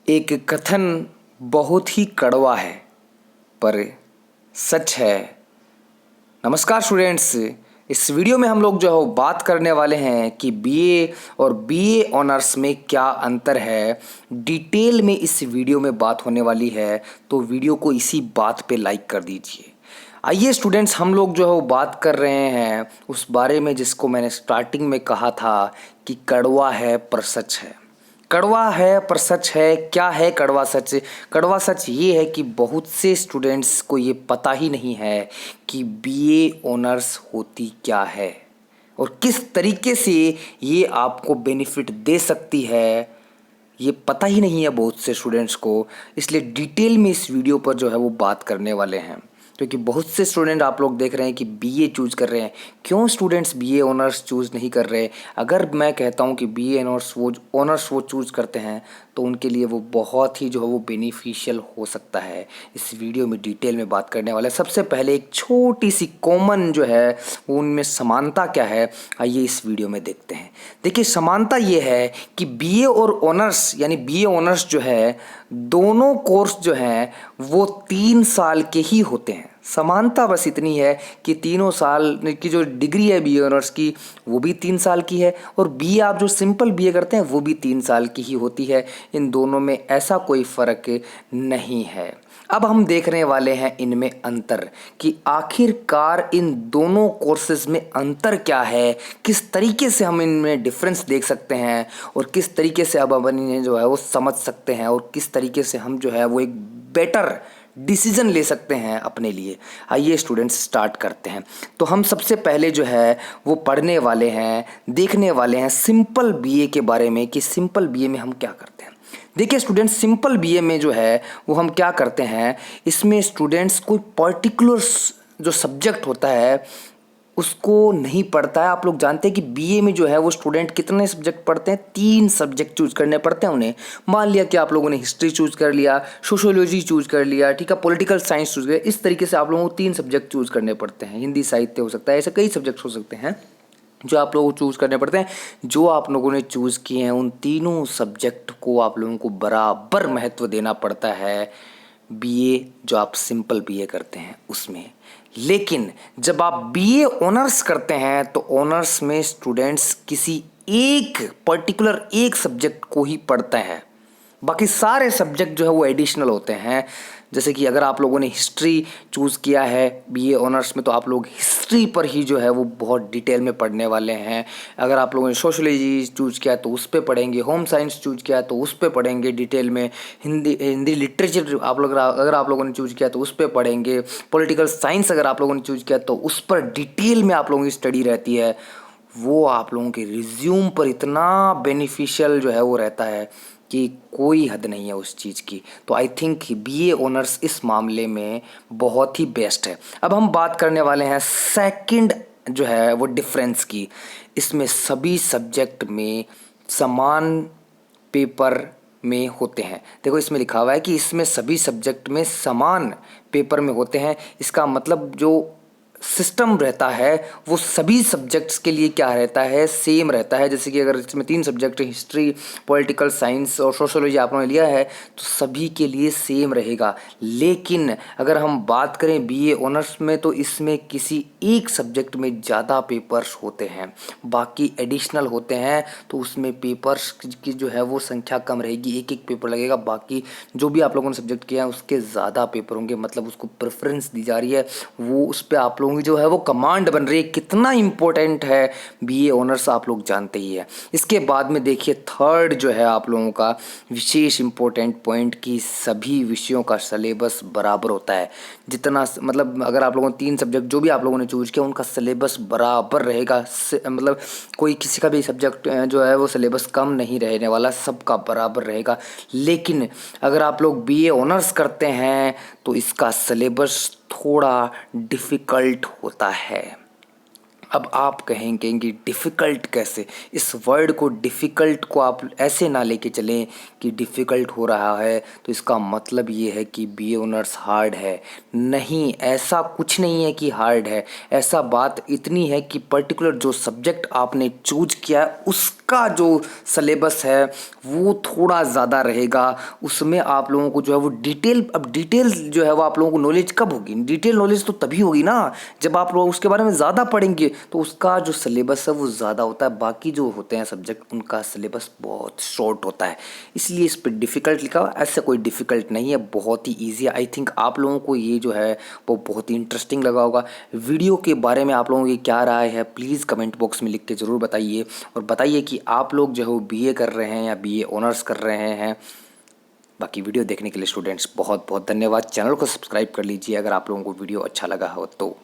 एक कथन बहुत ही कड़वा है पर सच है। नमस्कार स्टूडेंट्स, इस वीडियो में हम लोग जो है बात करने वाले हैं कि बीए और बीए ऑनर्स में क्या अंतर है। डिटेल में इस वीडियो में बात होने वाली है, तो वीडियो को इसी बात पे लाइक कर दीजिए। आइए स्टूडेंट्स, हम लोग जो है वो बात कर रहे हैं उस बारे में जिसको मैंने स्टार्टिंग में कहा था कि कड़वा है पर सच है। कड़वा है पर सच है। क्या है कड़वा सच? कड़वा सच ये है कि बहुत से स्टूडेंट्स को ये पता ही नहीं है कि बीए ऑनर्स होती क्या है और किस तरीके से ये आपको बेनिफिट दे सकती है। ये पता ही नहीं है बहुत से स्टूडेंट्स को, इसलिए डिटेल में इस वीडियो पर जो है वो बात करने वाले हैं। क्योंकि बहुत से स्टूडेंट आप लोग देख रहे हैं कि बीए चूज़ कर रहे हैं। क्यों स्टूडेंट्स बीए ऑनर्स चूज़ नहीं कर रहे? अगर मैं कहता हूं कि बीए ऑनर्स वो चूज़ करते हैं तो उनके लिए वो बहुत ही जो है वो बेनिफिशियल हो सकता है। इस वीडियो में डिटेल में बात करने वाले हैं। सबसे पहले एक छोटी सी कॉमन जो है वो उनमें समानता क्या है, आइए इस वीडियो में देखते हैं। देखिए, समानता ये है कि बीए और ऑनर्स यानी बीए ऑनर्स जो है, दोनों कोर्स जो हैं वो 3 साल के ही होते हैं। समानता बस इतनी है कि तीनों साल की जो डिग्री है बीए ऑनर्स की वो भी 3 साल की है और बीए आप जो सिंपल बीए करते हैं वो भी 3 साल की ही होती है। इन दोनों में ऐसा कोई फ़र्क नहीं है। अब हम देखने वाले हैं इनमें अंतर कि आखिरकार इन दोनों कोर्सेज में अंतर क्या है, किस तरीके से हम इनमें डिफरेंस देख सकते हैं और किस तरीके से अब अपन इन्हें जो है वो समझ सकते हैं और किस तरीके से हम जो है वो एक बेटर डिसीजन ले सकते हैं अपने लिए। आइए स्टूडेंट्स स्टार्ट करते हैं। तो हम सबसे पहले जो है वो पढ़ने वाले हैं, देखने वाले हैं सिंपल बीए के बारे में कि सिंपल बीए में हम क्या करते हैं। देखिए स्टूडेंट्स, सिंपल बीए में जो है वो हम क्या करते हैं, इसमें स्टूडेंट्स कोई पर्टिकुलर जो सब्जेक्ट होता है उसको नहीं पढ़ता है। आप लोग जानते हैं कि बीए में जो है वो स्टूडेंट कितने सब्जेक्ट पढ़ते हैं? 3 सब्जेक्ट चूज करने पड़ते हैं उन्हें। मान लिया कि आप लोगों ने हिस्ट्री चूज कर लिया, सोशियोलॉजी चूज कर लिया, ठीक है, पॉलिटिकल साइंस चूज कर, इस तरीके से आप लोगों को 3 सब्जेक्ट चूज करने पड़ते हैं। हिंदी साहित्य हो सकता है, ऐसे कई सब्जेक्ट हो सकते हैं जो आप लोगों को चूज़ करने पड़ते हैं। जो आप लोगों ने चूज़ किए हैं उन तीनों सब्जेक्ट को आप लोगों को बराबर महत्व देना पड़ता है बीए जो आप सिंपल बीए करते हैं उसमें। लेकिन जब आप बीए ऑनर्स करते हैं तो ऑनर्स में स्टूडेंट्स किसी एक पर्टिकुलर एक सब्जेक्ट को ही पढ़ते हैं, बाकी सारे सब्जेक्ट जो है वो एडिशनल होते हैं। जैसे कि अगर आप लोगों ने हिस्ट्री चूज़ किया है बीए ऑनर्स में तो आप लोग हिस्ट्री पर ही जो है वो बहुत डिटेल में पढ़ने वाले हैं। अगर आप लोगों ने सोशोलॉजी चूज़ किया तो उस पर पढ़ेंगे, होम साइंस चूज़ किया तो उस पर पढ़ेंगे डिटेल में, हिंदी लिटरेचर आप लोग अगर आप लोगों ने चूज़ किया तो उस पर पढ़ेंगे, पॉलिटिकल साइंस अगर आप लोगों ने चूज़ किया तो उस पर डिटेल में आप लोगों की स्टडी रहती है। वो आप लोगों के रिज्यूम पर इतना बेनिफिशियल जो है वो रहता है कि कोई हद नहीं है उस चीज़ की। तो आई थिंक बीए ऑनर्स इस मामले में बहुत ही बेस्ट है। अब हम बात करने वाले हैं सेकंड जो है वो डिफरेंस की। इसमें सभी सब्जेक्ट में समान पेपर में होते हैं। देखो इसमें लिखा हुआ है कि इसमें सभी सब्जेक्ट में समान पेपर में होते हैं। इसका मतलब जो सिस्टम रहता है वो सभी सब्जेक्ट्स के लिए क्या रहता है, सेम रहता है। जैसे कि अगर इसमें 3 सब्जेक्ट हिस्ट्री, पॉलिटिकल साइंस और सोशोलॉजी आप लोगों ने लिया है तो सभी के लिए सेम रहेगा। लेकिन अगर हम बात करें बीए ऑनर्स में तो इसमें किसी एक सब्जेक्ट में ज़्यादा पेपर्स होते हैं, बाकी एडिशनल होते हैं तो उसमें पेपर्स की जो है वो संख्या कम रहेगी, एक एक पेपर लगेगा। बाकी जो भी आप लोगों ने सब्जेक्ट किया है उसके ज़्यादा पेपर होंगे, मतलब उसको प्रेफरेंस दी जा रही है। वो उस पर आप लोगों की जो है वो कमांड बन रही है। कितना इंपॉर्टेंट है बीए ऑनर्स आप लोग जानते ही है। इसके बाद में देखिए थर्ड जो है आप लोगों का विशेष इंपॉर्टेंट पॉइंट कि सभी विषयों का सिलेबस बराबर होता है। जितना मतलब अगर आप लोगों ने 3 सब्जेक्ट जो भी आप लोगों ने चूज किया उनका सिलेबस बराबर रहेगा। मतलब कोई किसी का भी सब्जेक्ट जो है वो सिलेबस कम नहीं रहने वाला, सबका बराबर रहेगा। लेकिन अगर आप लोग बीए ऑनर्स करते हैं तो इसका सिलेबस थोड़ा डिफ़िकल्ट होता है। अब आप कहेंगे कि डिफ़िकल्ट कैसे, इस वर्ड को डिफ़िकल्ट को आप ऐसे ना लेके चलें कि डिफ़िकल्ट हो रहा है तो इसका मतलब ये है कि बीए ऑनर्स हार्ड है। नहीं, ऐसा कुछ नहीं है कि हार्ड है। ऐसा बात इतनी है कि पर्टिकुलर जो सब्जेक्ट आपने चूज किया है उसका जो सिलेबस है वो थोड़ा ज़्यादा रहेगा। उसमें आप लोगों को जो है वो डिटेल जो है वो आप लोगों को नॉलेज कब होगी? डिटेल नॉलेज तो तभी होगी ना जब आप लोग उसके बारे में ज़्यादा पढ़ेंगे। तो उसका जो सिलेबस है वो ज़्यादा होता है, बाकी जो होते हैं सब्जेक्ट उनका सिलेबस बहुत शॉर्ट होता है, इसलिए इस पर डिफ़िकल्ट लिखा हुआ। ऐसा कोई डिफ़िकल्ट नहीं है, बहुत ही ईजी है। आई थिंक आप लोगों को ये जो है वो बहुत ही इंटरेस्टिंग लगा होगा। वीडियो के बारे में आप लोगों की क्या राय है प्लीज़ कमेंट बॉक्स में लिख के ज़रूर बताइए, और बताइए कि आप लोग जो है बीए कर रहे हैं या बीए ऑनर्स कर रहे हैं। बाकी वीडियो देखने के लिए स्टूडेंट्स बहुत बहुत धन्यवाद। चैनल को सब्सक्राइब कर लीजिए अगर आप लोगों को वीडियो अच्छा लगा हो तो।